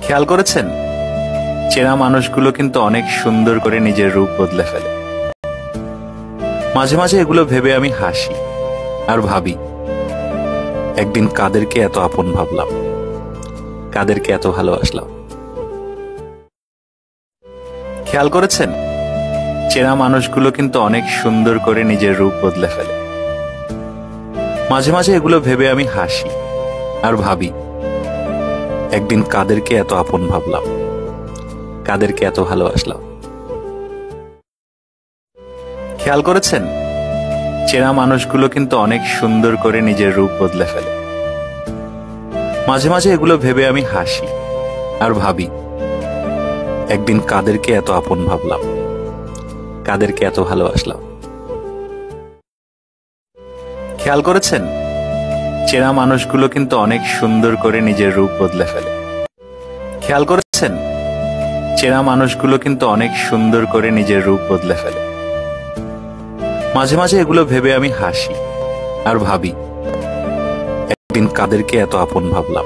খেয়াল করেছেন, চেনা মানুষগুলো কিন্তু অনেক সুন্দর করে নিজের রূপ বদলে ফেলে। মাঝে মাঝে এগুলো ভেবে আমি হাসি আর ভাবি, একদিন কাদেরকে এত আপন ভাবলাম, কাদেরকে এত ভালোবাসলাম। খেয়াল করেছেন, চেনা মানুষগুলো কিন্তু অনেক সুন্দর করে নিজের রূপ বদলে ফেলে। মাঝে মাঝে এগুলো ভেবে আমি হাসি আর ভাবি, একদিন কাদেরকে এত আপন ভাবলাম, কাদেরকে এত ভালোবাসলাম। খেয়াল করেছেন, চেনা মানুষগুলো কিন্তু অনেক সুন্দর করে নিজের রূপ বদলে ফেলে। মাঝে মাঝে এগুলো ভেবে আমি হাসি আর ভাবি, একদিন কাদেরকে এত আপন ভাবলাম, কাদেরকে এত ভালোবাসলাম। খেয়াল করেছেন, চেনা মানুষগুলো কিন্তু অনেক সুন্দর করে নিজের রূপ বদলে ফেলে। খেয়াল করেছেন, চেনা মানুষগুলো কিন্তু অনেক সুন্দর করে নিজের রূপ বদলে ফেলে। মাঝে মাঝে এগুলো ভেবে আমি হাসি আর ভাবি, একদিন কাদেরকে এত আপন ভাবলাম,